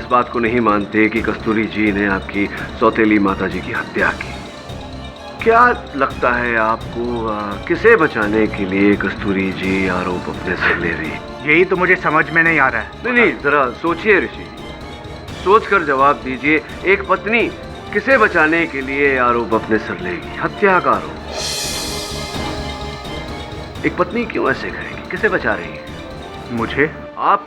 बात को नहीं मानते कि कस्तूरी जी ने आपकी सौतेली माता जी की हत्या की। क्या लगता है आपको, किसे बचाने के लिए कस्तूरी जी आरोप अपने सर ले रही? यही तो मुझे समझ में नहीं आ रहा है। नहीं, जरा सोचिए ऋषि, सोचकर जवाब दीजिए। एक पत्नी किसे बचाने के लिए आरोप अपने सर लेगी? हत्या का आरोप। एक पत्नी क्यों ऐसे करेगी? किसे बचा रही है? मुझे? आप?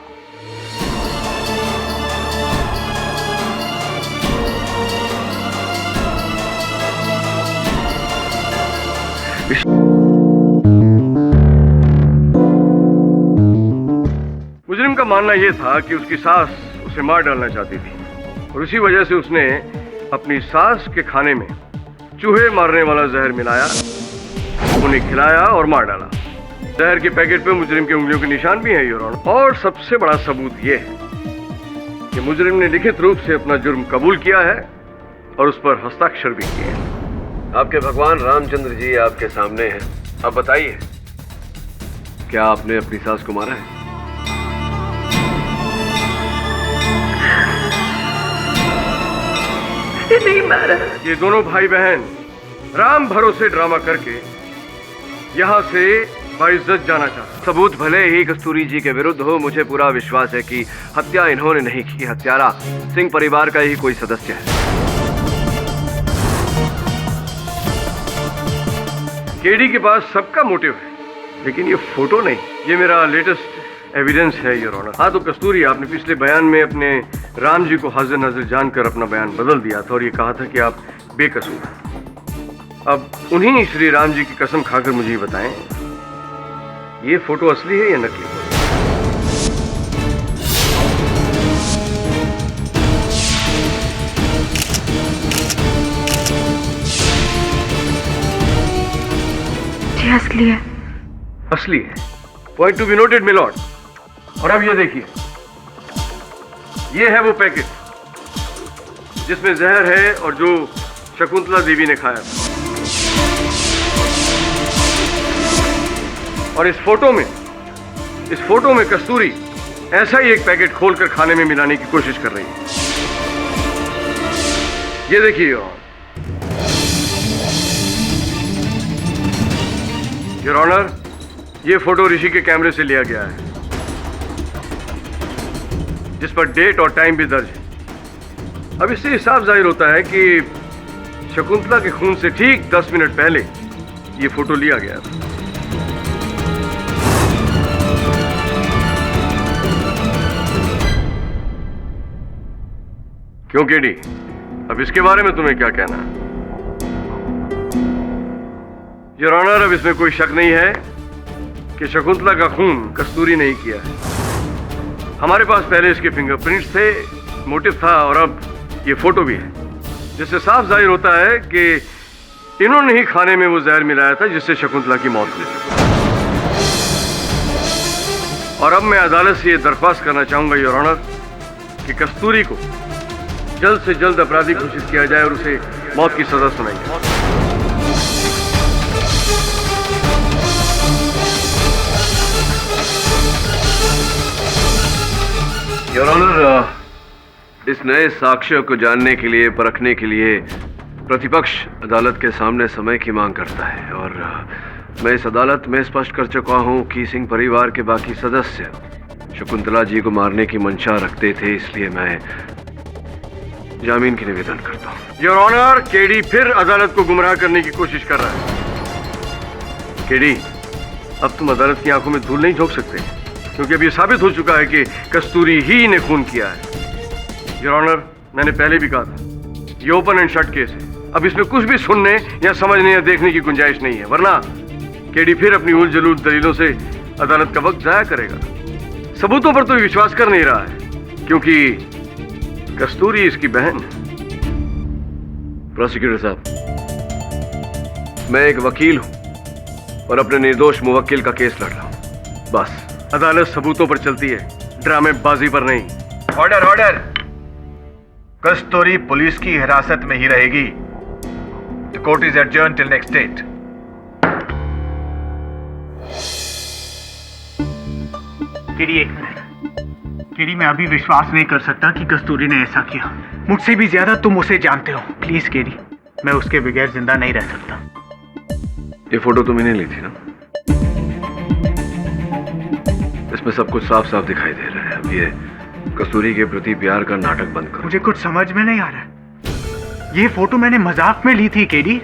मुजरिम का मानना यह था कि उसकी सास उसे मार डालना चाहती थी और उसी वजह से उसने अपनी सास के खाने में चूहे मारने वाला जहर मिलाया, उन्हें खिलाया और मार डाला। जहर के पैकेट पे मुजरिम की उंगलियों के निशान भी हैं योर ऑनर। और सबसे बड़ा सबूत यह है कि मुजरिम ने लिखित रूप से अपना जुर्म कबूल किया है और उस पर हस्ताक्षर भी किए हैं। आपके भगवान रामचंद्र जी आपके सामने हैं। अब बताइए, क्या आपने अपनी सास को मारा है? नहीं मारा। ये दोनों भाई बहन राम भरोसे ड्रामा करके यहाँ से बाइज्जत जाना चाहते। सबूत भले ही कस्तूरी जी के विरुद्ध हो, मुझे पूरा विश्वास है कि हत्या इन्होंने नहीं की। हत्यारा सिंह परिवार का ही कोई सदस्य है। केडी के पास सबका मोटिव है, लेकिन ये फोटो नहीं। ये मेरा लेटेस्ट एविडेंस है योर ऑनर। हाँ तो कस्तूरी, आपने पिछले बयान में अपने राम जी को हाजिर नाजिर जानकर अपना बयान बदल दिया था और ये कहा था कि आप बेकसूर हैं। अब उन्हीं श्री राम जी की कसम खाकर मुझे बताएं, ये फोटो असली है या नकली? ये असली है। असली है। Point to be noted milord. और अब ये देखिए, ये है वो पैकेट जिसमें जहर है और जो शकुंतला देवी ने खाया था। और इस फोटो में कस्तूरी ऐसा ही एक पैकेट खोलकर खाने में मिलाने की कोशिश कर रही है। ये देखिए योर ऑनर, ये फोटो ऋषि के कैमरे से लिया गया है, जिस पर डेट और टाइम भी दर्ज है। अब इससे साफ जाहिर होता है कि शकुंतला के खून से ठीक 10 मिनट पहले ये फोटो लिया गया था। क्यों केडी, अब इसके बारे में तुम्हें क्या कहना है? योर ऑनर, अब इसमें कोई शक नहीं है कि शकुंतला का खून कस्तूरी नहीं किया है। हमारे पास पहले इसके फिंगरप्रिंट्स थे, मोटिव था और अब ये फोटो भी है, जिससे साफ जाहिर होता है कि इन्होंने ही खाने में वो जहर मिलाया था जिससे शकुंतला की मौत हुई। और अब मैं अदालत से ये दरख्वास्त करना चाहूंगा योर ऑनर कि कस्तूरी को जल्द से जल्द अपराधी घोषित किया जाए और उसे मौत की सजा सुनाई जाए। योर ऑनर, इस नए साक्ष्यों को जानने के लिए, परखने के लिए प्रतिपक्ष अदालत के सामने समय की मांग करता है और मैं इस अदालत में स्पष्ट कर चुका हूं कि सिंह परिवार के बाकी सदस्य शकुंतला जी को मारने की मंशा रखते थे, इसलिए मैं जामीन की निवेदन करता हूं। योर ऑनर, केडी फिर अदालत को गुमराह करने की कोशिश कर रहा है। केडी, अब तुम अदालत की आंखों में धूल नहीं झोंक सकते, क्योंकि अब ये साबित हो चुका है कि कस्तूरी ही ने खून किया है। योर ऑनर, मैंने पहले भी कहा था, ये ओपन एंड शट केस है। अब इसमें कुछ भी सुनने या समझने या देखने की गुंजाइश नहीं है, वरना केडी फिर अपनी उल जलूल दलीलों से अदालत का वक्त जाया करेगा। सबूतों पर तो विश्वास कर नहीं रहा है, क्योंकि कस्तूरी इसकी बहन है। प्रोसिक्यूटर साहब, मैं एक वकील हूं और अपने निर्दोष मुवक्किल का केस लड़ रहा हूं। बस अदालत सबूतों पर चलती है, ड्रामेबाजी पर नहीं। Order order. कस्तूरी पुलिस की हिरासत में ही रहेगी। The court is adjourn till next date. KD, एक मिनट। केडी, मैं अभी विश्वास नहीं कर सकता कि कस्तूरी ने ऐसा किया। मुझसे भी ज्यादा तुम उसे जानते हो। प्लीज केडी, मैं उसके बगैर जिंदा नहीं रह सकता। ये फोटो तुमने नहीं ली थी ना? इसमें सब कुछ साफ साफ दिखाई दे रहा है। अब ये कस्तूरी के प्रति प्यार का नाटक बंद करो। मुझे कुछ समझ में नहीं आ रहा है। ये फोटो मैंने मजाक में ली थी केडी।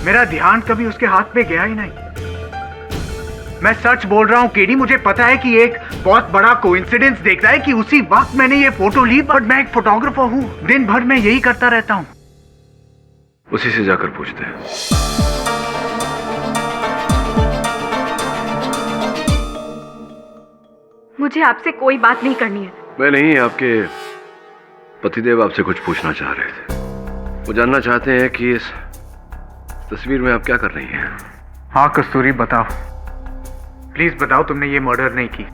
मेरा ध्यान कभी उसके हाथ पे गया ही नहीं। मैं सच बोल रहा हूँ केडी, मुझे पता है कि एक बहुत बड़ा कोइंसिडेंस देख रहा है कि उसी वक्त मैंने ये फोटो ली, बट मैं एक फोटोग्राफर हूँ, दिन भर मैं यही करता रहता हूँ। उसी से जाकर पूछते हैं। मुझे आपसे कोई बात नहीं करनी है। मैं नहीं, आपके पतिदेव आपसे कुछ पूछना चाह रहे थे। वो जानना चाहते हैं कि इस तस्वीर में आप क्या कर रही हैं। हाँ कस्तूरी, बताओ, प्लीज बताओ, तुमने ये मर्डर नहीं की।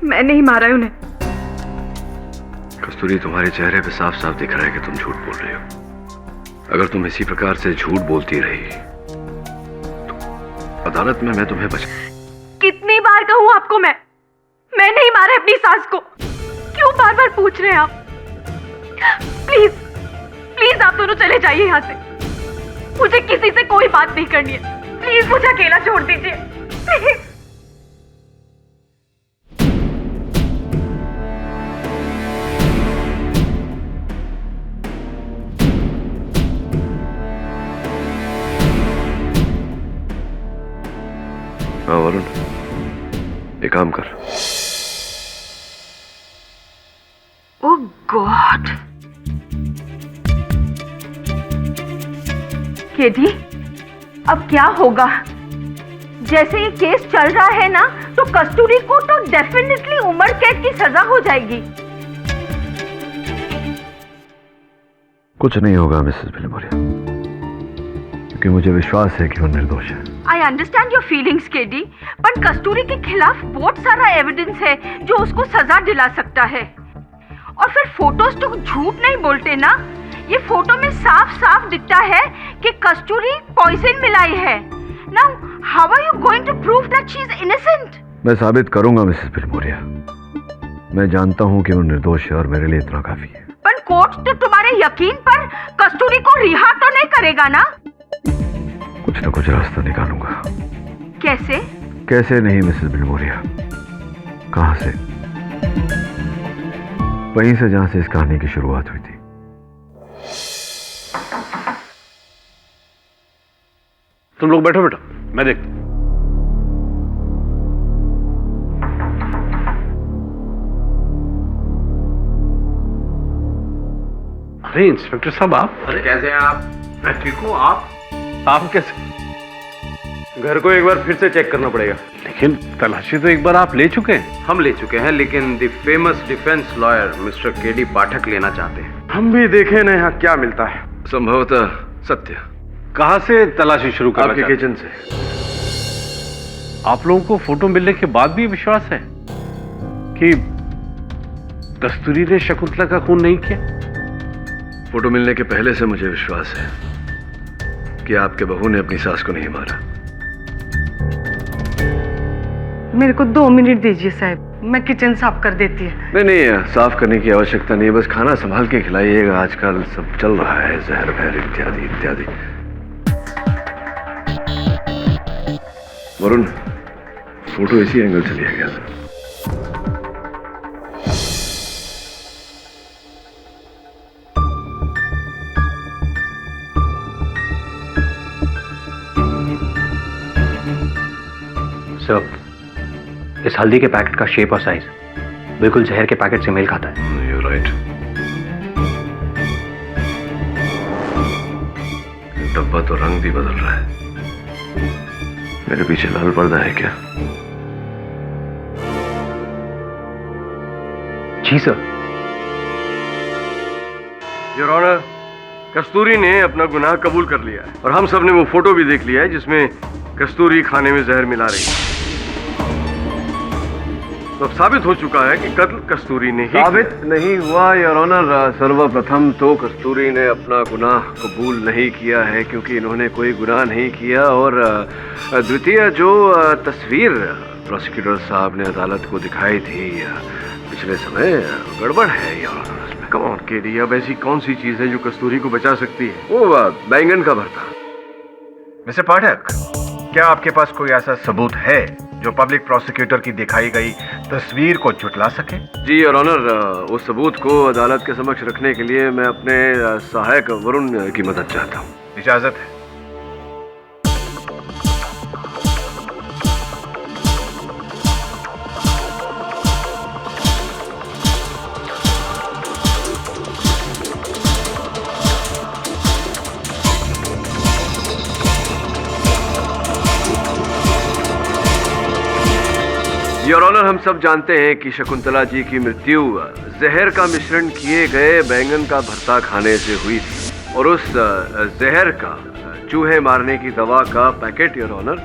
मैं नहीं मारा उन्हें। कस्तूरी, तुम्हारे चेहरे पे साफ साफ दिख रहा है कि तुम झूठ बोल रही हो। अगर तुम इसी प्रकार से झूठ बोलती रही तो अदालत में मैं तुम्हें कितनी बार कहूं आपको, मैं नहीं मारा अपनी सास को। क्यों बार बार पूछ रहे हैं आप? प्लीज प्लीज आप दोनों चले जाइए यहाँ से। मुझे किसी से कोई बात नहीं करनी है। प्लीज मुझे अकेला छोड़ दीजिए, प्लीज। हाँ वरुण, एक काम कर। ओह गॉड, केडी, अब क्या होगा? जैसे ये केस चल रहा है ना, तो कस्तूरी को तो डेफिनेटली उम्र कैद की सजा हो जाएगी। कुछ नहीं होगा मिसेस भिलमोरिया, क्योंकि मुझे विश्वास है कि वो निर्दोष है। I understand your feelings KD, पर कस्तूरी के खिलाफ बहुत सारा एविडेंस है जो उसको सजा दिला सकता है। और फिर फोटोज तो झूठ नहीं बोलते ना। ये फोटो में साफ साफ दिखता है कि कस्तूरी पॉइजन मिलाई है। Now how are you going to prove that she is innocent? मैं साबित करूंगा मिसेस भिलमोरिया। मैं जानता हूं कि वो निर्दोष है और मेरे लिए इतना काफी है। पर कोर्ट तो तुम्हारे यकीन पर कस्तूरी को रिहा तो नहीं करेगा ना? कुछ ना कुछ रास्ता निकालूंगा। कैसे? कैसे नहीं मिसेस भिलमोरिया, कहां से? वहीं से जहां से इस कहानी की शुरुआत हुई थी। तुम लोग बैठो बेटा, मैं देखता हूं। अरे इंस्पेक्टर साहब, आप? अरे कैसे हैं आप? मैं ठीक हूँ, आप कैसे? घर को एक बार फिर से चेक करना पड़ेगा। लेकिन तलाशी तो एक बार आप ले चुके हैं। हम ले चुके हैं, लेकिन the famous defence lawyer mister KD Pathak लेना चाहते हैं। हम भी देखे ना यहाँ क्या मिलता है। संभवतः सत्य। कहाँ से तलाशी शुरू करना आपके चाहते किचन से। हैं? आप लोगों को फोटो मिलने के बाद भी विश्वास है कि कस्तूरी ने शकुंतला का खून नहीं किया? फोटो मिलने के पहले से मुझे विश्वास है कि आपके बहू ने अपनी सास को नहीं मारा। मेरे को 2 मिनट दीजिए साहब, मैं किचन साफ कर देती है। नहीं, साफ करने की आवश्यकता नहीं है, बस खाना संभाल के खिलाइएगा। आजकल सब चल रहा है, जहर भहर इत्यादि इत्यादि। वरुण, फोटो इसी एंगल से लिया गया था। सर, इस हल्दी के पैकेट का शेप और साइज बिल्कुल जहर के पैकेट से मेल खाता है। You're right. डब्बा तो रंग भी बदल रहा है। मेरे पीछे लाल पर्दा है क्या? जी सर। योर ऑनर, कस्तूरी ने अपना गुनाह कबूल कर लिया है और हम सब ने वो फोटो भी देख लिया है जिसमें कस्तूरी खाने में जहर मिला रही है। तो अब साबित हो चुका है कि कत्ल कस्तूरी ने ही साबित नहीं हुआ योर ऑनर। सर्वप्रथम तो कस्तूरी ने अपना गुनाह कबूल नहीं किया है क्योंकि इन्होंने कोई गुनाह नहीं किया, और द्वितीय जो तस्वीर प्रोसिक्यूटर साहब ने अदालत को दिखाई थी पिछले समय गड़बड़ है योर ऑनर उसमें। कम ऑन केडी, अब ऐसी कौन सी चीज है जो कस्तूरी को बचा सकती है? वो बैंगन का भरता। मिस्टर पाठक, क्या आपके पास कोई ऐसा सबूत है जो पब्लिक प्रोसिक्यूटर की दिखाई गई तस्वीर को झुटला सके? जी योर ऑनर, उस सबूत को अदालत के समक्ष रखने के लिए मैं अपने सहायक वरुण की मदद चाहता हूँ। इजाजत है। योर ऑनर, हम सब जानते हैं कि शकुंतला जी की मृत्यु जहर का मिश्रण किए गए बैंगन का भरता खाने से हुई थी और उस जहर का चूहे मारने की दवा का पैकेट योर ऑनर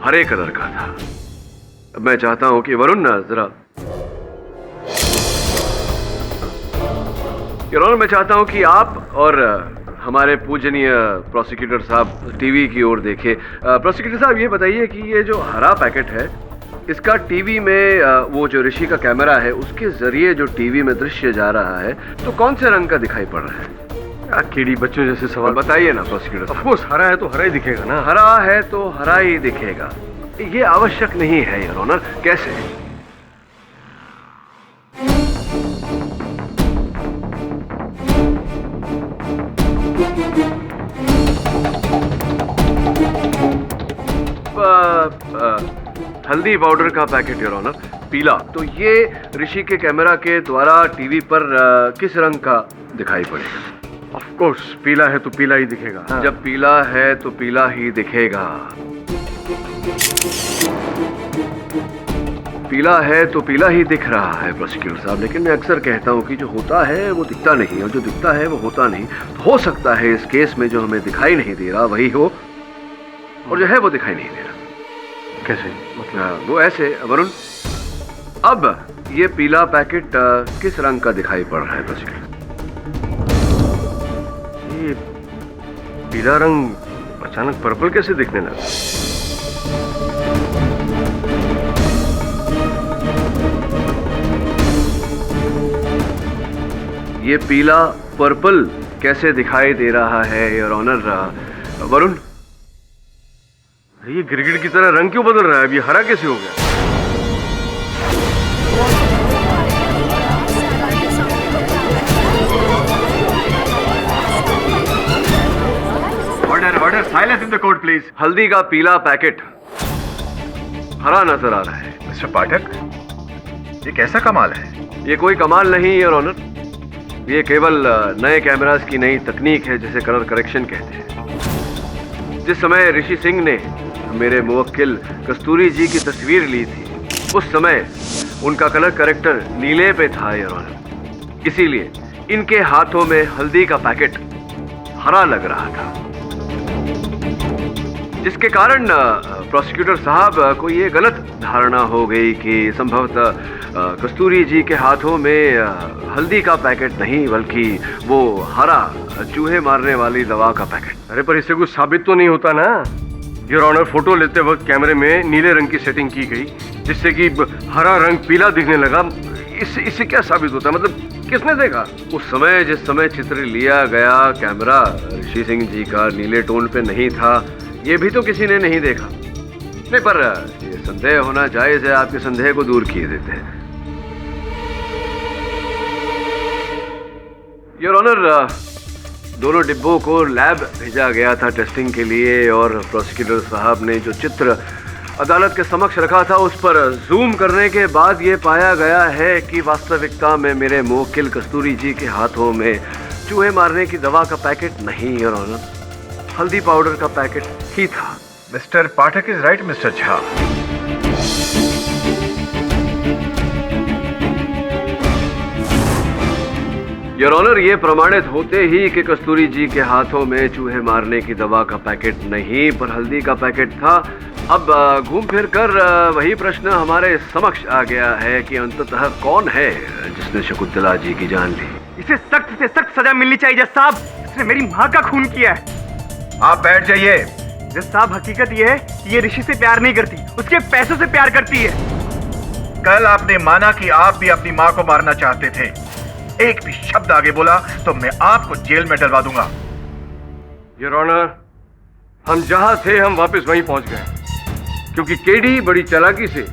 हरे कलर का था। मैं चाहता हूं कि वरुण जरा योर ऑनर, मैं चाहता हूं कि आप और हमारे पूजनीय प्रोसिक्यूटर साहब टीवी की ओर देखें। प्रोसिक्यूटर साहब, ये बताइए कि ये जो हरा पैकेट है, इसका टीवी में वो जो ऋषि का कैमरा है उसके जरिए जो टीवी में दृश्य जा रहा है, तो कौन से रंग का दिखाई पड़ रहा है? केडी, बच्चों जैसे सवाल बताइए ना प्रोसिक्यूटर साहब। ऑफकोर्स हरा है तो हरा ही दिखेगा ना। हरा है तो हरा ही दिखेगा, ये आवश्यक नहीं है योर ऑनर। कैसे? हल्दी पाउडर का पैकेट योर ऑनर, पीला। तो ये ऋषि के कैमरा के द्वारा टीवी पर किस रंग का दिखाई पड़ेगा? ऑफ कोर्स पीला है तो पीला ही दिखेगा। हाँ। जब पीला है तो पीला ही दिखेगा। पीला है तो पीला ही दिख रहा है प्रोसिक्यूटर साहब, लेकिन मैं अक्सर कहता हूं कि जो होता है वो दिखता नहीं और जो दिखता है वो होता नहीं। तो हो सकता है इस केस में जो हमें दिखाई नहीं दे रहा वही हो और जो है वो दिखाई नहीं दे रहा। कैसे? मतलब वो ऐसे वरुण, अब ये पीला पैकेट किस रंग का दिखाई पड़ रहा है प्रोसिक्यूटर? ये पीला रंग अचानक पर्पल कैसे दिखने लगा? ये पीला पर्पल कैसे दिखाई दे रहा है योर ऑनर? वरुण, ये गिरगिट की तरह रंग क्यों बदल रहा है? अब ये हरा कैसे हो गया? Order order, silence in the court please. हल्दी का पीला पैकेट हरा नजर आ रहा है। मिस्टर पाठक, ये कैसा कमाल है? ये कोई कमाल नहीं योर ऑनर, ये केवल नए कैमरास की नई तकनीक है जिसे कलर करेक्शन कहते हैं। जिस समय ऋषि सिंह ने मेरे मुवक्किल कस्तूरी जी की तस्वीर ली थी, उस समय उनका कलर करेक्टर नीले पे था योर ऑनर, इसीलिए इनके हाथों में हल्दी का पैकेट हरा लग रहा था, जिसके कारण प्रोसिक्यूटर साहब को ये गलत धारणा हो गई कि संभवतः कस्तूरी जी के हाथों में हल्दी का पैकेट नहीं बल्कि वो हरा चूहे मारने वाली दवा का पैकेट। अरे पर इससे कुछ साबित तो नहीं होता ना योर ऑनर। फोटो लेते वक्त कैमरे में नीले रंग की सेटिंग की गई जिससे कि हरा रंग पीला दिखने लगा। इससे क्या साबित होता है? मतलब किसने देखा? उस समय जिस समय चित्र लिया गया कैमरा ऋषि सिंह जी का नीले टोन पे नहीं था, ये भी तो किसी ने नहीं देखा। नहीं, पर ये संदेह होना जायज है, आपके संदेह को दूर किए देते हैं योर ऑनर। दोनों डिब्बों को लैब भेजा गया था टेस्टिंग के लिए और प्रोसिक्यूटर साहब ने जो चित्र अदालत के समक्ष रखा था उस पर जूम करने के बाद ये पाया गया है कि वास्तविकता में मेरे मुवक्किल कस्तूरी जी के हाथों में चूहे मारने की दवा का पैकेट नहीं योर ऑनर, हल्दी पाउडर का पैकेट ही था। Mister Pathak is right mister Jha. Your honour, ये प्रमाणित होते ही कि कस्तूरी जी के हाथों में चूहे मारने की दवा का पैकेट नहीं पर हल्दी का पैकेट था। अब घूम फिर कर वही प्रश्न हमारे समक्ष आ गया है कि अंततः कौन है जिसने शकुंतला जी की जान ली। इसे सख्त से सख्त सजा मिलनी चाहिए जज साहब, इसने मेरी माँ का खून किया है। आप बैठ जाइए। जज साहब, हकीकत ये है कि ये ऋषि से प्यार नहीं करती, उसके पैसों से प्यार करती है। कल आपने माना कि आप भी अपनी माँ को मारना चाहते थे। एक भी शब्द आगे बोला तो मैं आपको जेल में डलवा दूंगा। योर ऑनर, हम जहां थे हम वापस वहीं पहुंच गए, क्योंकि केडी बड़ी चालाकी से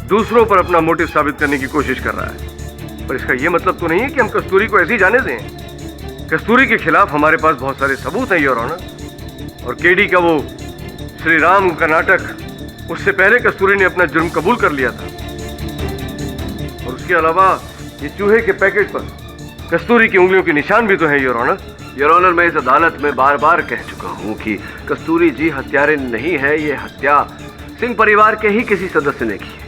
दूसरों पर अपना मोटिव साबित करने की कोशिश कर रहा है। पर इसका यह मतलब तो नहीं है कि हम कस्तूरी को ऐसे ही जाने दें। कस्तूरी के खिलाफ हमारे पास बहुत सारे सबूत हैं योर ऑनर, और केडी का वो श्री राम का नाटक, उससे पहले कस्तूरी ने अपना जुर्म कबूल कर लिया था। और उसके अलावा ये चूहे के पैकेट पर कस्तूरी की उंगलियों के निशान भी तो हैं योर ऑनर। योर ऑनर, मैं इस अदालत में बार बार कह चुका हूं कि कस्तूरी जी हत्यारे नहीं है। ये हत्या सिंह परिवार के ही किसी सदस्य ने की है।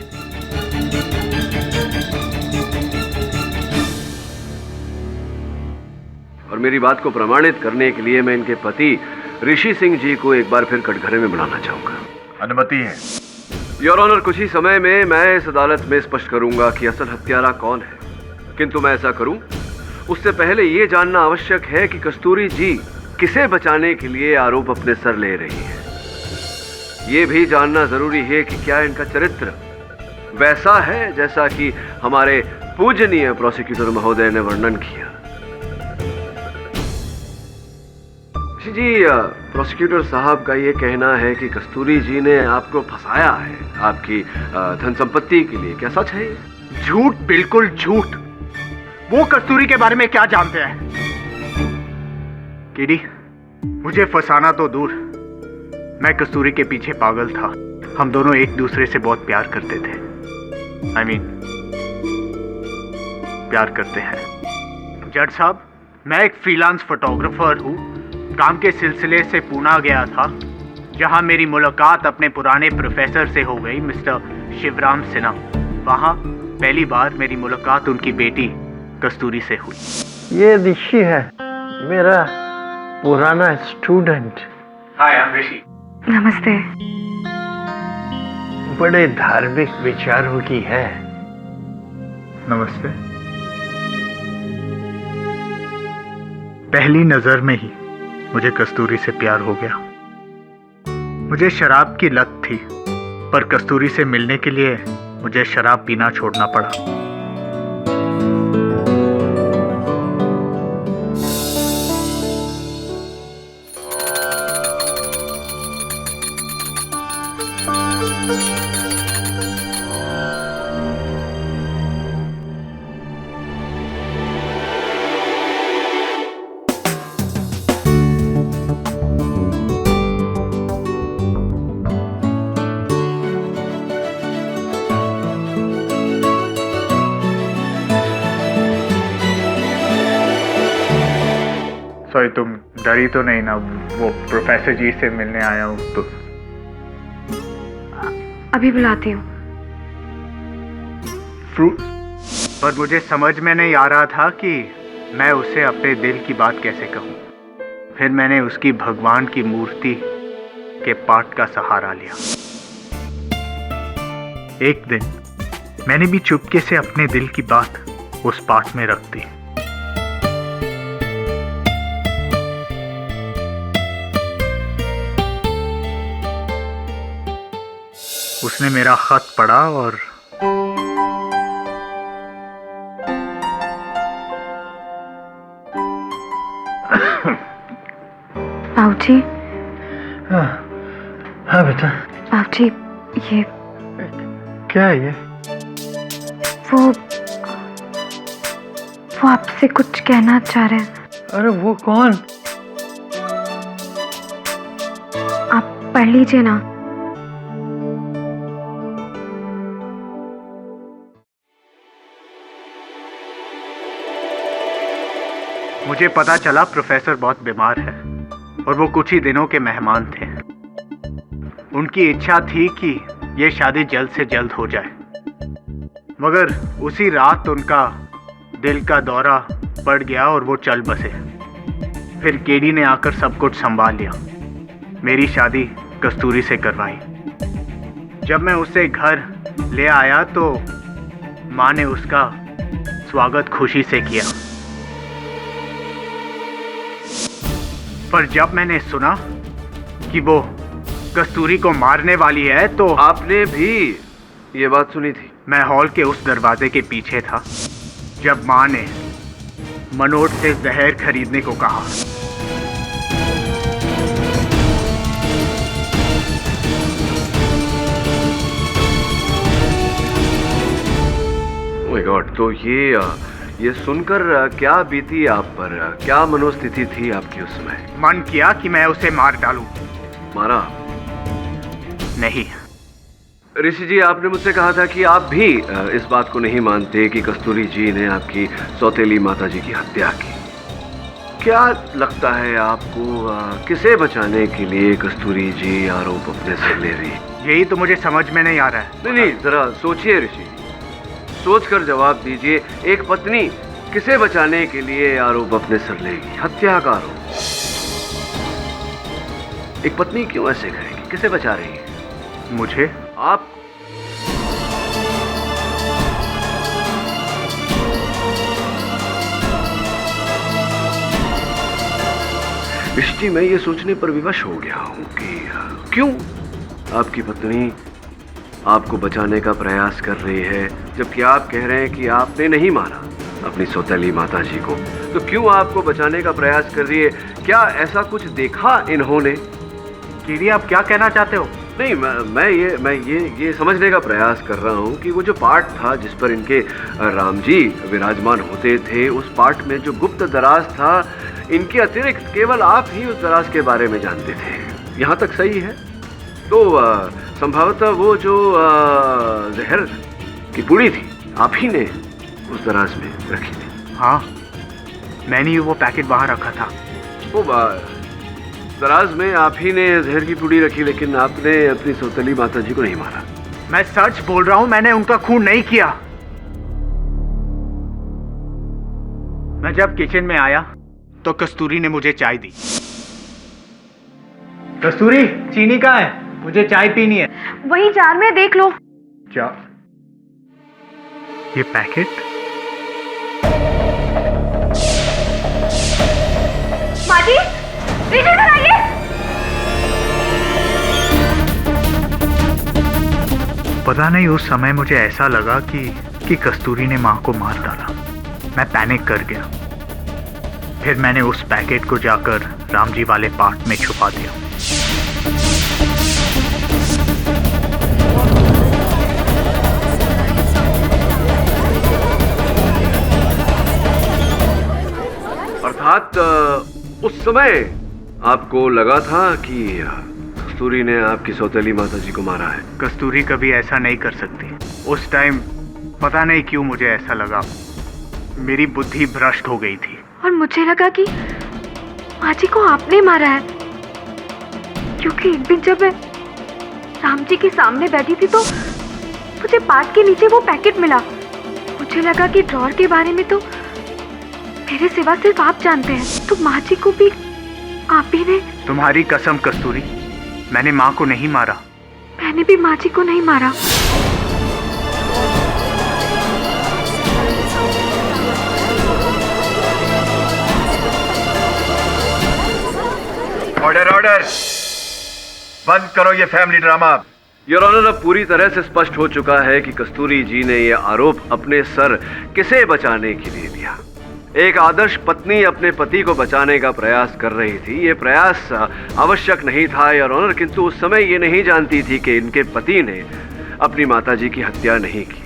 और मेरी बात को प्रमाणित करने के लिए मैं इनके पति ऋषि सिंह जी को एक बार फिर कटघरे में बुलाना चाहूंगा। अनुमति है। योर ऑनर, कुछ ही समय में मैं इस अदालत में स्पष्ट करूंगा कि असल हत्यारा कौन है, किंतु मैं ऐसा करूं उससे पहले यह जानना आवश्यक है कि कस्तूरी जी किसे बचाने के लिए आरोप अपने सर ले रही है। यह भी जानना जरूरी है कि क्या इनका चरित्र वैसा है जैसा कि हमारे पूजनीय प्रोसिक्यूटर महोदय ने वर्णन किया। जी, प्रोसिक्यूटर साहब का ये कहना है कि कस्तूरी जी ने आपको फंसाया है आपकी धन संपत्ति के लिए। क्या सच है? झूठ, बिल्कुल झूठ। वो कस्तूरी के बारे में क्या जानते हैं? केडी, मुझे फंसाना तो दूर, मैं कस्तूरी के पीछे पागल था। हम दोनों एक दूसरे से बहुत प्यार करते थे। प्यार करते हैं। जज साहब, मैं एक फ्रीलांस फोटोग्राफर हूँ। काम के सिलसिले से पुणे गया था, जहाँ मेरी मुलाकात अपने पुराने प्रोफेसर से हो गई, मिस्टर शिवराम सिन्हा। वहाँ पहली बार मेरी मुलाकात उनकी बेटी कस्तूरी से हुई। ये ऋषि है, मेरा पुराना स्टूडेंट। हाय, आई एम ऋषि। नमस्ते। बड़े धार्मिक विचारों की है। नमस्ते। पहली नजर में ही मुझे कस्तूरी से प्यार हो गया। मुझे शराब की लत थी, पर कस्तूरी से मिलने के लिए मुझे शराब पीना छोड़ना पड़ा। सॉरी, तुम डरी तो नहीं ना? वो प्रोफेसर जी से मिलने आया हूँ तो। अभी बुलाती हूँ। फ्रूट। पर मुझे समझ में नहीं आ रहा था कि मैं उसे अपने दिल की बात कैसे कहूँ। फिर मैंने उसकी भगवान की मूर्ति के पाठ का सहारा लिया। एक दिन मैंने भी चुपके से अपने दिल की बात उस पाठ में रख दी। उसने मेरा खत पढ़ा और बाबूजी। हाँ बेटा। बाबूजी, ये क्या है ये? वो आपसे कुछ कहना चाह रहे हैं। अरे वो कौन? आप पढ़ लीजिए ना। मुझे पता चला प्रोफेसर बहुत बीमार है और वो कुछ ही दिनों के मेहमान थे। उनकी इच्छा थी कि ये शादी जल्द से जल्द हो जाए, मगर उसी रात उनका दिल का दौरा पड़ गया और वो चल बसे। फिर केडी ने आकर सब कुछ संभाल लिया। मेरी शादी कस्तूरी से करवाई। जब मैं उसे घर ले आया तो माँ ने उसका स्वागत खुशी से किया। पर जब मैंने सुना कि वो कस्तूरी को मारने वाली है तो आपने भी ये बात सुनी थी? मैं हॉल के उस दरवाजे के पीछे था जब माँ ने मनोज से जहर खरीदने को कहा। ओह माय गॉड, तो ये सुनकर क्या बीती आप पर? क्या मनोस्थिति थी आपकी उस समय? मन किया कि मैं उसे मार डालूं। मारा? नहीं। ऋषि जी, आपने मुझसे कहा था कि आप भी इस बात को नहीं मानते कि कस्तूरी जी ने आपकी सौतेली माता जी की हत्या की। क्या लगता है आपको, किसे बचाने के लिए कस्तूरी जी आरोप अपने सर ले रही? यही तो मुझे समझ में नहीं आ रहा है। नहीं, जरा सोचिए ऋषि, सोचकर जवाब दीजिए। एक पत्नी किसे बचाने के लिए आरोप अपने सर लेगी? हत्या का आरोप। एक पत्नी क्यों ऐसे करेगी? किसे बचा रही है? मुझे? आप? ऋषि, मैं ये सोचने पर विवश हो गया हूं कि क्यों आपकी पत्नी आपको बचाने का प्रयास कर रही है, जबकि आप कह रहे हैं कि आपने नहीं मारा अपनी सौतेली माता जी को। तो क्यों आपको बचाने का प्रयास कर रही है? क्या ऐसा कुछ देखा इन्होंने? कीरी, आप क्या कहना चाहते हो? नहीं, मैं ये समझने का प्रयास कर रहा हूँ कि वो जो पार्ट था जिस पर इनके राम जी विराजमान होते थे, उस पार्ट में जो गुप्त दराज था, इनके अतिरिक्त केवल आप ही उस दराज के बारे में जानते थे। यहाँ तक सही है? तो संभवतः वो जो जहर की पुड़ी थी, आप ही ने उस दराज में रखी थी। हाँ, मैंने ही वो पैकेट बाहर रखा था। वो दराज में आप ही ने जहर की पुड़ी रखी, लेकिन आपने अपनी सौतेली माता जी को नहीं मारा। मैं सच बोल रहा हूं, मैंने उनका खून नहीं किया। मैं जब किचन में आया तो कस्तूरी ने मुझे चाय दी। कस्तूरी, चीनी कहाँ है? मुझे चाय पीनी है। वही जार में देख लो। क्या? ये पैकेट? माजी, इधर आइए। पता नहीं, उस समय मुझे ऐसा लगा कि कस्तूरी ने माँ को मार डाला। मैं पैनिक कर गया। फिर मैंने उस पैकेट को जाकर रामजी वाले पार्ट में छुपा दिया। अर्थात उस समय आपको लगा था कि कस्तूरी ने आपकी सौतेली माता जी को मारा है। कस्तूरी कभी ऐसा नहीं कर सकती। उस टाइम पता नहीं क्यों मुझे ऐसा लगा। मेरी बुद्धि भ्रष्ट हो गई थी। और मुझे लगा कि माँ जी को आपने मारा है, क्योंकि एक दिन जब मैं राम जी के सामने बैठी थी तो मुझे पार्ट के नीचे वो पैकेट मिला। मुझे लगा कि ड्रॉर के बारे में तो मेरे सिवा सिर्फ आप जानते हैं, तो माँ जी को भी आप ही ने। तुम्हारी कसम कस्तूरी, मैंने माँ को नहीं मारा। मैंने भी माँ जी को नहीं मारा। ऑर्डर ऑर्डर, बंद करो ये फैमिली ड्रामा। योर ऑनर, अब पूरी तरह से स्पष्ट हो चुका है कि कस्तूरी जी ने यह आरोप अपने सर किसे बचाने के लिए दिया। एक आदर्श पत्नी अपने पति को बचाने का प्रयास कर रही थी। ये प्रयास आवश्यक नहीं था योर ऑनर, किंतु उस समय ये नहीं जानती थी कि इनके पति ने अपनी माताजी की हत्या नहीं की।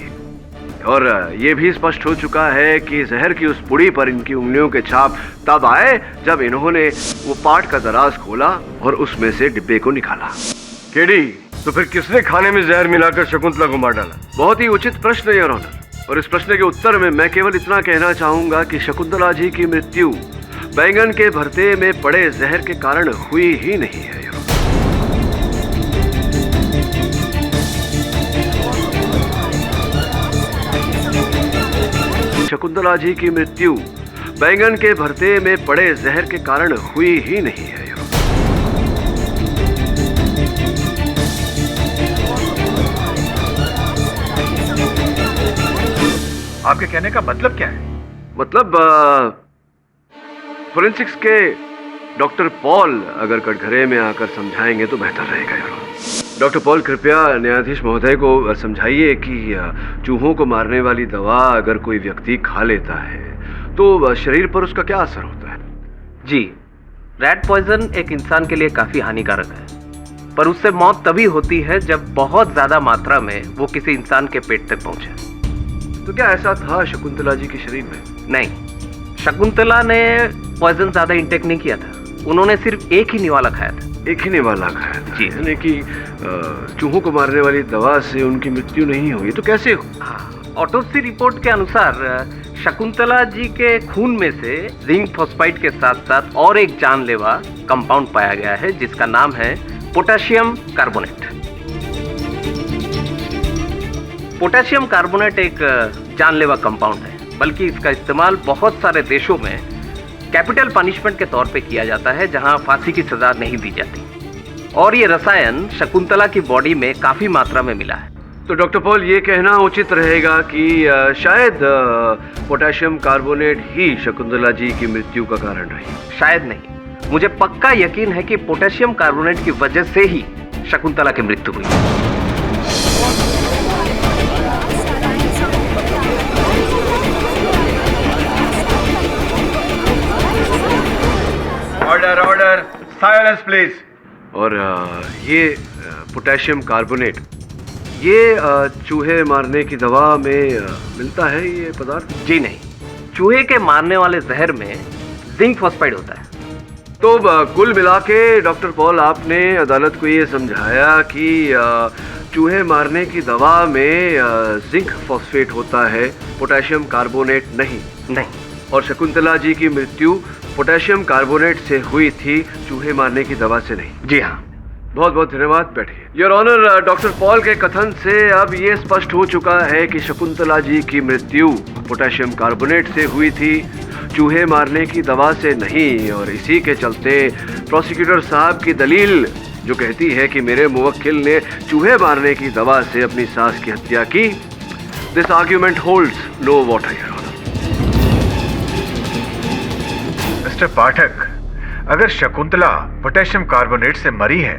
और ये भी स्पष्ट हो चुका है कि जहर की उस पुड़ी पर इनकी उंगलियों के छाप तब आए जब इन्होंने वो पार्ट का दराज खोला और उसमें से डिब्बे को निकाला। केडी, तो फिर किसने खाने में जहर मिलाकर शकुंतला को मार डाला? बहुत ही उचित प्रश्न योर ऑनर, और इस प्रश्न के उत्तर में मैं केवल इतना कहना चाहूंगा कि शकुंतला जी की मृत्यु बैंगन के भरते में पड़े जहर के कारण हुई ही नहीं है। शकुंतला जी की मृत्यु बैंगन के भरते में पड़े जहर के कारण हुई ही नहीं है। आपके कहने का मतलब क्या है? मतलब फोरेंसिक्स के डॉक्टर पॉल अगर कटघरे में आकर समझाएंगे तो बेहतर रहेगा योर ऑनर। डॉक्टर पॉल, कृपया न्यायाधीश महोदय को समझाइए कि चूहों को मारने वाली दवा अगर कोई व्यक्ति खा लेता है तो शरीर पर उसका क्या असर होता है? जी, रैट पॉइजन एक इंसान के लिए काफी हानिकारक है, पर उससे मौत तभी होती है जब बहुत ज्यादा मात्रा में वो किसी इंसान के पेट तक पहुंचे। तो क्या ऐसा था शकुंतला जी के शरीर में? नहीं, शकुंतला ने पॉइजन ज्यादा इंटेक नहीं किया था। उन्होंने सिर्फ एक ही निवाला खाया था। एक ही निवाला खाया था? जी। यानी कि चूहों को मारने वाली दवा से उनकी मृत्यु नहीं हुई, तो कैसे हो? हाँ, ऑटोप्सी रिपोर्ट के अनुसार शकुंतला जी के खून में से जिंक फॉस्फाइड के साथ साथ और एक जानलेवा कंपाउंड पाया गया है जिसका नाम है पोटेशियम कार्बोनेट। पोटेशियम कार्बोनेट एक जानलेवा कंपाउंड है, बल्कि इसका इस्तेमाल बहुत सारे देशों में कैपिटल पनिशमेंट के तौर पे किया जाता है जहां फांसी की सजा नहीं दी जाती। और ये रसायन शकुंतला की बॉडी में काफी मात्रा में मिला है। तो डॉक्टर पॉल, ये कहना उचित रहेगा कि शायद पोटेशियम कार्बोनेट ही शकुंतला जी की मृत्यु का कारण रही? शायद नहीं, मुझे पक्का यकीन है कि पोटेशियम कार्बोनेट की वजह से ही शकुंतला की मृत्यु हुई। Order order, silence please. और ये पोटेशियम कार्बोनेट, ये चूहे मारने की दवा में मिलता है ये पदार्थ? जी नहीं, चूहे के मारने वाले जहर में जिंक फॉस्फाइड होता है। तो कुल मिला के डॉक्टर पॉल, आपने अदालत को ये समझाया कि चूहे मारने की दवा में जिंक फॉस्फेट होता है, पोटेशियम कार्बोनेट नहीं। नहीं। और शकुंतला जी की मृत्यु पोटेशियम कार्बोनेट से हुई थी, चूहे मारने की दवा से नहीं। जी हाँ। बहुत बहुत धन्यवाद, बैठिए। योर ऑनर, डॉक्टर पॉल के कथन से अब ये स्पष्ट हो चुका है कि शकुंतला जी की मृत्यु पोटेशियम कार्बोनेट से हुई थी, चूहे मारने की दवा से नहीं। और इसी के चलते प्रोसिक्यूटर साहब की दलील जो कहती है कि मेरे मुवक्किल ने चूहे मारने की दवा से अपनी सास की हत्या की, this argument holds no water your honour. Mister Pathak, अगर शकुंतला पोटेशियम कार्बोनेट से मरी है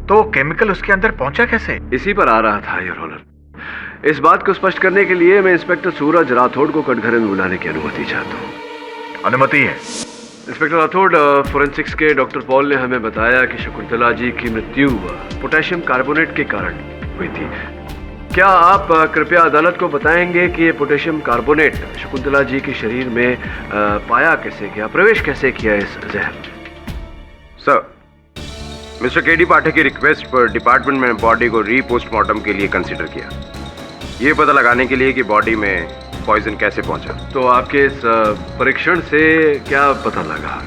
तो केमिकल उसके अंदर पहुंचा कैसे? इसी पर आ रहा था योर ऑनर। इस बात को स्पष्ट करने के लिए मैं इंस्पेक्टर सूरज राठौड़ को कटघरे में बुलाने की अनुमति चाहता हूँ। अनुमति है। इंस्पेक्टर राठौड़, फोरेंसिक्स के डॉक्टर पॉल ने हमें बताया कि शकुंतला जी की मृत्यु पोटेशियम कार्बोनेट के कारण हुई थी। क्या आप कृपया अदालत को बताएंगे कि ये पोटेशियम कार्बोनेट शकुंतला जी के शरीर में पाया कैसे गया, प्रवेश कैसे किया इस जहर? सर, मिस्टर केडी पाठक की रिक्वेस्ट पर डिपार्टमेंट में बॉडी को रीपोस्टमार्टम के लिए कंसीडर किया, ये पता लगाने के लिए कि बॉडी में पॉइजन कैसे पहुंचा। तो आपके इस परीक्षण से क्या पता लगा?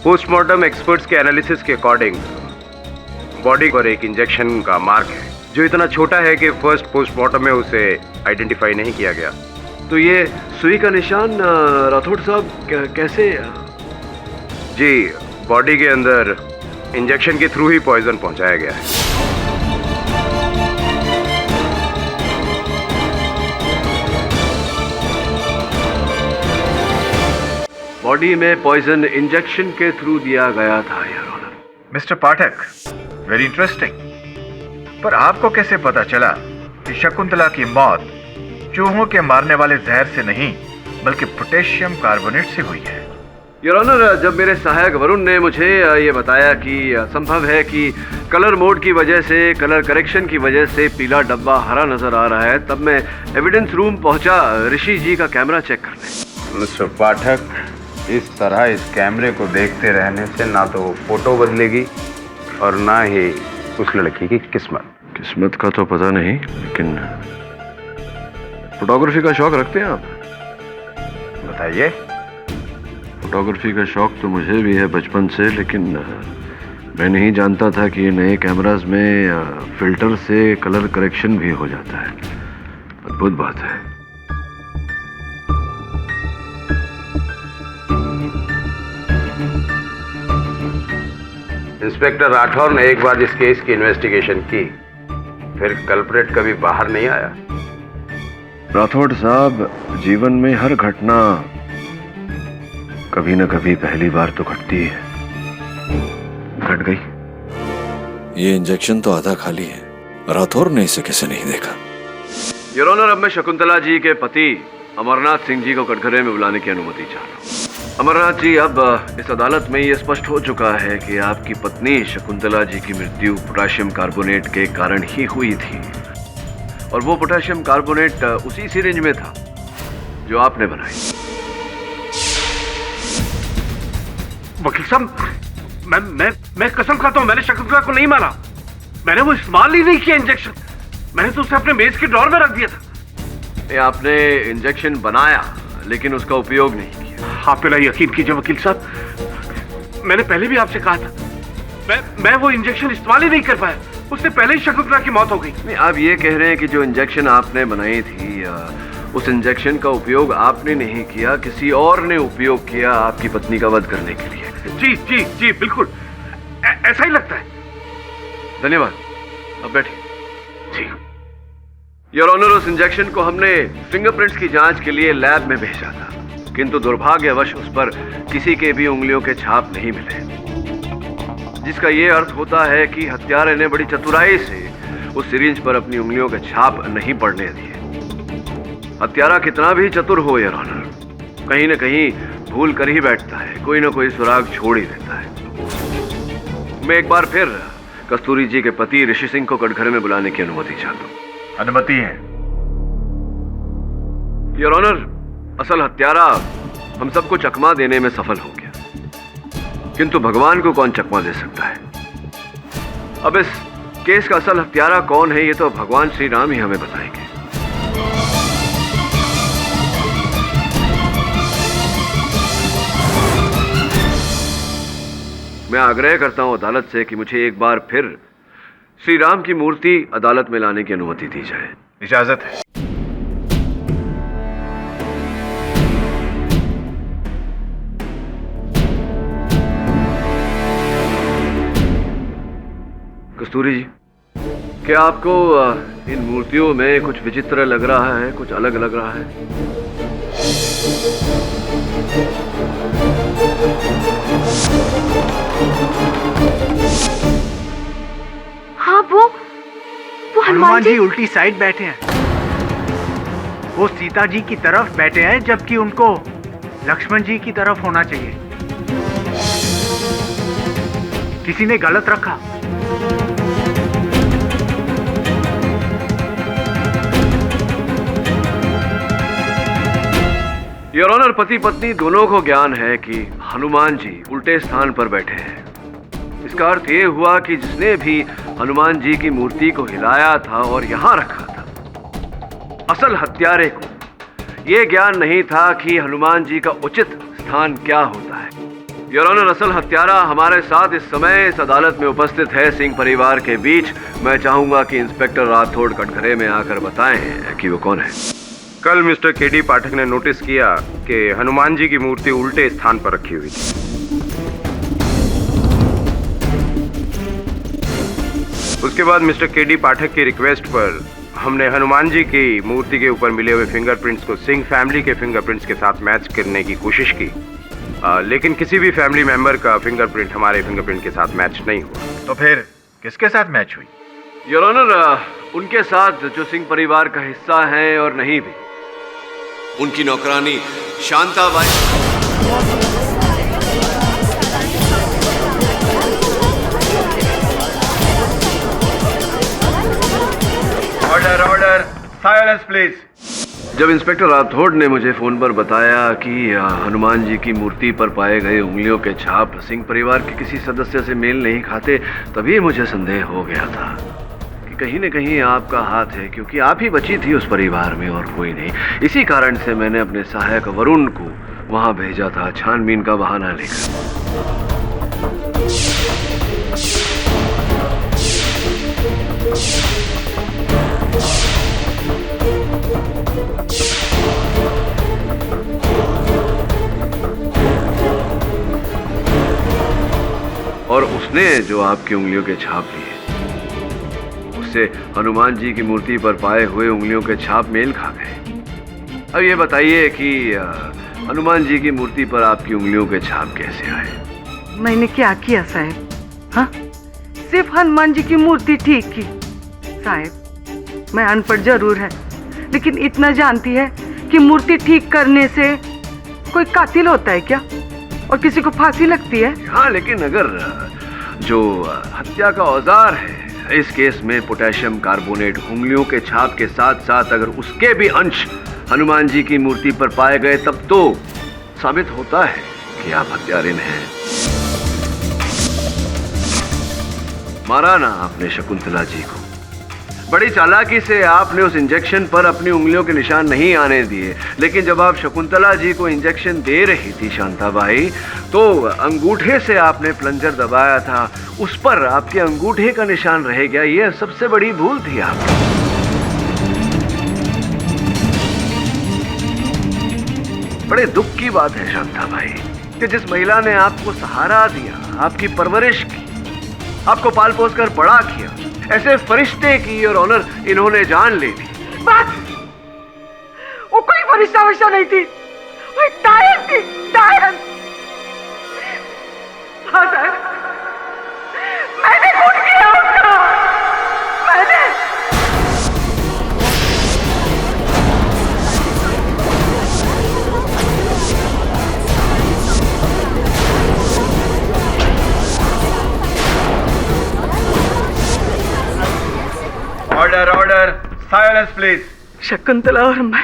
पोस्टमार्टम एक्सपर्ट्स के एनालिसिस के अकॉर्डिंग बॉडी पर एक इंजेक्शन का मार्क है जो इतना छोटा है कि फर्स्ट पोस्टमार्टम में उसे आइडेंटिफाई नहीं किया गया। तो ये सुई का निशान राठौड़ साहब कैसे? जी, बॉडी के अंदर इंजेक्शन के थ्रू ही पॉइजन पहुंचाया गया है। बॉडी में पॉइजन इंजेक्शन के थ्रू दिया गया था your honour. Mister Pathak, very interesting. पर आपको कैसे पता चला कि शकुंतला की मौत चूहों के मारने वाले जहर से नहीं बल्कि पोटेशियम कार्बोनेट से हुई है? योर ऑनर, जब मेरे सहायक वरुण ने मुझे ये बताया कि संभव है कि कलर मोड की वजह से, कलर करेक्शन की वजह से पीला डब्बा हरा नजर आ रहा है, तब मैं एविडेंस रूम पहुंचा ऋषि जी का कैमरा चेक करने। मिस्टर पाठक, इस तरह इस कैमरे को देखते रहने से ना तो फोटो बदलेगी और ना ही उस लड़की की किस्मत। किस्मत का तो पता नहीं, लेकिन फोटोग्राफी का शौक रखते हैं आप? बताइए। फोटोग्राफी का शौक तो मुझे भी है बचपन से, लेकिन मैं नहीं जानता था कि ये नए कैमरास में फिल्टर से कलर करेक्शन भी हो जाता है। अद्भुत बात है। इंस्पेक्टर राठौर ने एक बार इस केस की इन्वेस्टिगेशन की, फिर कल्प्रेट कभी बाहर नहीं आया। राठौड़ साहब, जीवन में हर घटना कभी न कभी पहली बार तो घटती है। घट गई। ये इंजेक्शन तो आधा खाली है। राठौर ने इसे कैसे नहीं देखा? योर ऑनर, अब मैं शकुंतला जी के पति अमरनाथ सिंह जी को कटघरे में बुलाने की अनुमति चाहता हूँ। अमरनाथ जी, अब इस अदालत में ये स्पष्ट हो चुका है कि आपकी पत्नी शकुंतला जी की मृत्यु पोटेशियम कार्बोनेट के कारण ही हुई थी, और वो पोटेशियम कार्बोनेट उसी सिरिंज में था जो आपने बनाई। वकील साहब, मैं कसम खाता हूं, मैंने शकुंतला को नहीं मारा। मैंने वो इस्तेमाल ही नहीं किया इंजेक्शन। मैंने तो उसे अपने मेज के ड्रॉर में रख दिया था। ये आपने इंजेक्शन बनाया लेकिन उसका उपयोग नहीं किया। आप मेरा यकीन कीजिए वकील साहब, मैंने पहले भी आपसे कहा था, मैं वो इंजेक्शन इस्तेमाल ही नहीं कर पाया। उससे पहले ही शकुंतला की मौत हो गई। नहीं, आप ये कह रहे हैं कि जो इंजेक्शन आपने बनाई थी, उस इंजेक्शन का उपयोग आपने नहीं किया, किसी और ने उपयोग किया आपकी पत्नी का वध करने के लिए। जी जी जी, बिल्कुल ऐसा ही लगता है। धन्यवाद, अब बैठिए। जी योर ऑनर, उस इंजेक्शन को हमने फिंगरप्रिंट्स की जांच के लिए लैब में भेजा था, किंतु दुर्भाग्यवश उस पर किसी के भी उंगलियों के छाप नहीं मिले, जिसका ये अर्थ होता है कि हत्यारे ने बड़ी चतुराई से उस सिरिंज पर अपनी उंगलियों के छाप नहीं पड़ने दिए। हत्यारा कितना भी चतुर हो योर ऑनर, कहीं न कहीं भूल कर ही बैठता है, कोई ना कोई सुराग छोड़ ही देता है। मैं एक बार फिर कस्तूरी जी के पति ऋषि सिंह को कटघरे में बुलाने की अनुमति चाहता हूँ। अनुमति है। योर ऑनर, असल हत्यारा हम सबको चकमा देने में सफल हो गया, किंतु भगवान को कौन चकमा दे सकता है? अब इस केस का असल हत्यारा कौन है, ये तो भगवान श्री राम ही हमें बताएंगे। मैं आग्रह करता हूं अदालत से कि मुझे एक बार फिर श्री राम की मूर्ति अदालत में लाने की अनुमति दी जाए। इजाजत है। कस्तूरी जी, क्या आपको इन मूर्तियों में कुछ विचित्र लग रहा है, कुछ अलग लग रहा है? हाँ, वो हनुमान जी उल्टी साइड बैठे हैं। वो सीता जी की तरफ बैठे हैं, जबकि उनको लक्ष्मण जी की तरफ होना चाहिए। किसी ने गलत रखा। योर ऑनर, पति पत्नी दोनों को ज्ञान है कि हनुमान जी उल्टे स्थान पर बैठे हैं। इसका अर्थ ये हुआ कि जिसने भी हनुमान जी की मूर्ति को हिलाया था और यहां रखा था, असल हत्यारे को यह ज्ञान नहीं था कि हनुमान जी का उचित स्थान क्या होता है। योर ऑनर, असल हत्यारा हमारे साथ इस समय इस अदालत में उपस्थित है, सिंह परिवार के बीच। मैं चाहूंगा कि इंस्पेक्टर राठौड़ कटघरे में आकर बताएं कि वो कौन है। कल मिस्टर केडी पाठक ने नोटिस किया कि हनुमान जी की मूर्ति उल्टे स्थान पर रखी हुई थी। उसके बाद मिस्टर केडी पाठक की रिक्वेस्ट पर हमने हनुमान जी की मूर्ति के ऊपर मिले हुए फिंगरप्रिंट्स को सिंह फैमिली के फिंगरप्रिंट्स के साथ मैच करने की कोशिश की, लेकिन किसी भी फैमिली मेंबर का फिंगरप्रिंट हमारे फिंगरप्रिंट के साथ मैच नहीं हुआ। तो फिर किसके साथ मैच हुई? योर ऑनर, उनके साथ जो सिंह परिवार का हिस्सा है और नहीं भी। उनकी नौकरानी Shantabai. Order order, silence please. जब इंस्पेक्टर राठौड़ ने मुझे फोन पर बताया कि हनुमान जी की मूर्ति पर पाए गए उंगलियों के छाप सिंह परिवार के किसी सदस्य से मेल नहीं खाते, तभी मुझे संदेह हो गया था कि कहीं न कहीं आपका हाथ है, क्योंकि आप ही बची थी उस परिवार में और कोई नहीं। इसी कारण से मैंने अपने सहायक वरुण को वहां भेजा था छानबीन का बहाना लेकर। और उसने जो आपकी उंगलियों के छाप लिए, उससे हनुमान जी की मूर्ति पर पाए हुए उंगलियों के छाप मेल खा गए। अब ये बताइए कि हनुमान जी की मूर्ति पर आपकी उंगलियों के छाप कैसे आए? मैंने क्या किया साहब? हाँ, सिर्फ हनुमान जी की मूर्ति ठीक की। साहब, मैं अनपढ़ जरूर है, लेकिन इतना जानती है कि मूर्ति ठीक करने से कोई कातिल होता है क्या, और किसी को फांसी लगती है? हाँ, लेकिन अगर जो हत्या का औजार है, इस केस में पोटेशियम कार्बोनेट उंगलियों के छाप के साथ साथ अगर उसके भी अंश हनुमान जी की मूर्ति पर पाए गए, तब तो साबित होता है कि आप हत्यारिन हैं। मारा ना आपने शकुंतला जी को, बड़ी चालाकी से आपने उस इंजेक्शन पर अपनी उंगलियों के निशान नहीं आने दिए, लेकिन जब आप शकुंतला जी को इंजेक्शन दे रही थी शांताबाई, तो अंगूठे से आपने प्लंजर दबाया था, उस पर आपके अंगूठे का निशान रह गया। यह सबसे बड़ी भूल थी आपकी। बड़े दुख की बात है शांताबाई कि जिस महिला ने आपको सहारा दिया, आपकी परवरिश की, आपको पाल पोस कर बड़ा किया, ऐसे फरिश्ते की और ऑनर इन्होंने जान ले ली। बस, वो कोई फरिश्ता वरिश्ता नहीं थी, वो एक डायन थी, डायन। हाँ साहब, मैंने खून किया उसका, मैंने। Order order, silence please. Shakuntala और मैं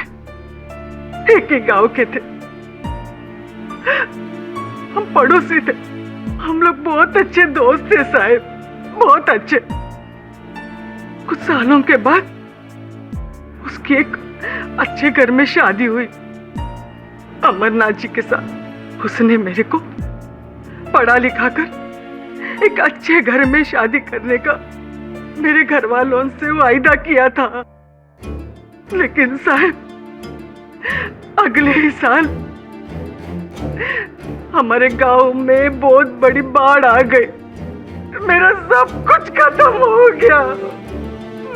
एक ही गांव के थे, हम पड़ोसी थे, हम लोग बहुत अच्छे दोस्त थे साहब, बहुत अच्छे। कुछ सालों के बाद उसकी एक अच्छे घर में शादी हुई अमरनाथ जी के साथ। उसने मेरे को पढ़ा लिखा कर एक अच्छे घर में शादी करने का मेरे घर वालों से वायदा किया था, लेकिन साहब अगले ही साल हमारे गांव में बहुत बड़ी बाढ़ आ गई, मेरा सब कुछ खत्म हो गया,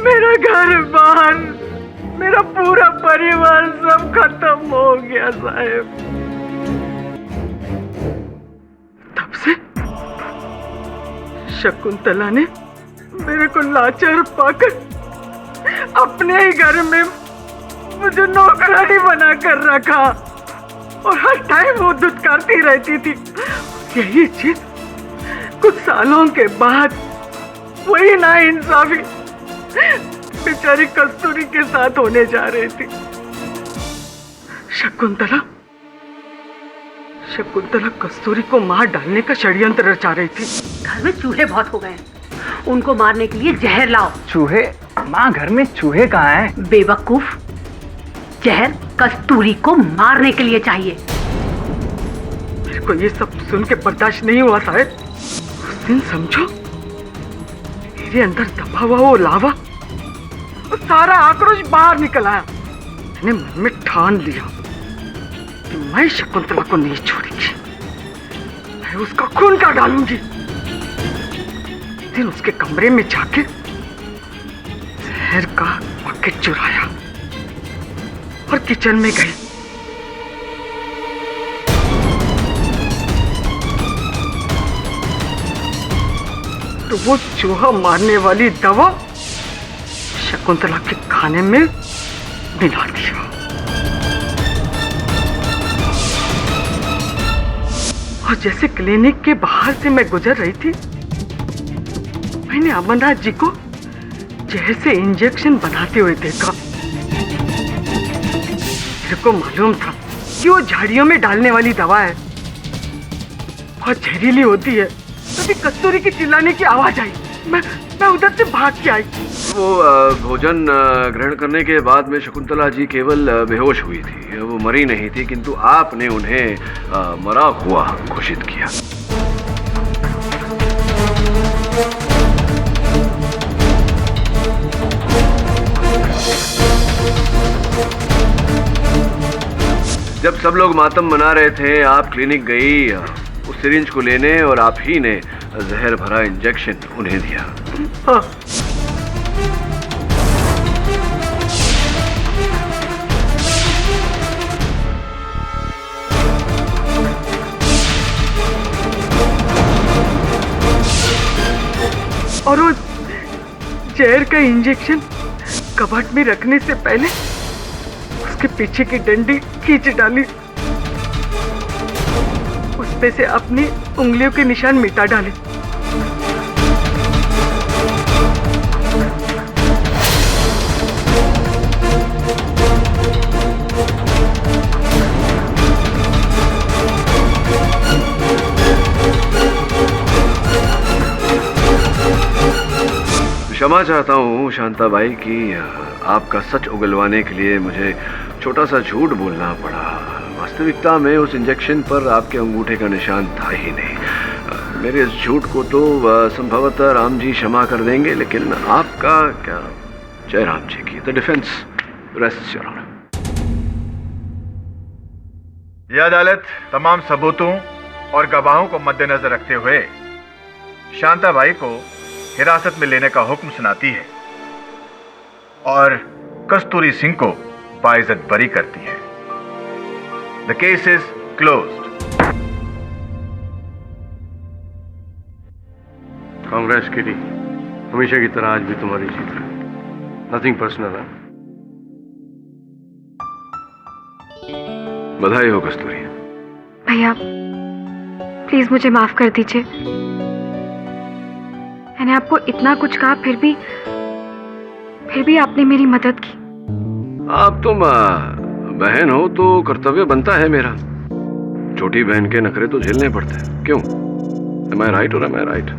मेरा घर बार, मेरा पूरा परिवार सब खत्म हो गया साहब। तब से शकुंतला ने मेरे को लाचार पाकर अपने ही घर में मुझे नौकरानी बना कर रखा, और हर टाइम वो दुत्कारती रहती थी। यही चीज कुछ सालों के बाद वही नाइंसाफी बेचारी कस्तूरी के साथ होने जा रही थी। शकुंतला कस्तूरी को मार डालने का षड्यंत्र रचा रही थी। घर में चूहे बहुत हो गए हैं, उनको मारने के लिए जहर लाओ। चूहे? माँ, घर में चूहे कहाँ हैं? बेवकूफ, जहर कस्तूरी को मारने के लिए चाहिए। मेरे को ये सब सुन के बर्दाश्त नहीं हुआ साहब। उस दिन समझो मेरे अंदर दबा हुआ वो लावा, वो सारा आक्रोश बाहर निकल आया। मैंने मन में ठान लिया कि मैं शकुंतला को नहीं छोड़ूंगी, मैं उसका खून का डालूंगी। दिन उसके कमरे में जाके जहर का पैकेट चुराया और किचन में गई। तो वो चूहा मारने वाली दवा शकुंतला के खाने में मिला दिया। और जैसे क्लिनिक के बाहर से मैं गुजर रही थी, मैंने अमरनाथ जी को जहर से इंजेक्शन बनाते हुए देखा। मेरे को मालूम था कि वो झाड़ियों में डालने वाली दवा है, बहुत जहरीली होती है। तभी कस्तूरी की चिल्लाने की आवाज आई, मैं उधर से भाग के आई। वो भोजन ग्रहण करने के बाद में शकुंतला जी केवल बेहोश हुई थी, वो मरी नहीं थी, किंतु आपने उन्हें मरा हुआ घोषित किया। जब सब लोग मातम मना रहे थे, आप क्लिनिक गई उस सिरिंज को लेने और आप ही ने जहर भरा इंजेक्शन उन्हें दिया। हाँ। और वो जहर का इंजेक्शन कबर्ड में रखने से पहले उसके पीछे की डंडी खींच डाली, उसपे से अपनी उंगलियों के निशान मिटा डाले। क्षमा चाहता हूँ शांताबाई कि आपका सच उगलवाने के लिए मुझे छोटा सा झूठ बोलना पड़ा। वास्तविकता में उस इंजेक्शन पर आपके अंगूठे का निशान था ही नहीं। मेरे इस झूठ को तो संभवतः राम जी क्षमा कर देंगे, लेकिन आपका क्या? जय राम जी की। The defence rests your honour. यह अदालत तमाम सबूतों और गवाहों को मद्देनजर रखते हुए शांताबाई को हिरासत में लेने का हुक्म सुनाती है और कस्तूरी सिंह को बाइज्जत बरी करती है। The case is closed. Congress KD, हमेशा की तरह आज भी तुम्हारी जीत है। नथिंग पर्सनल है। बधाई हो कस्तूरी। भैया प्लीज मुझे माफ कर दीजिए। मैंने आपको इतना कुछ कहा, फिर भी आपने मेरी मदद की। आप तुम बहन हो तो कर्तव्य बनता है मेरा। छोटी बहन के नखरे तो झेलने पड़ते हैं, क्यों? Am I right or am I right?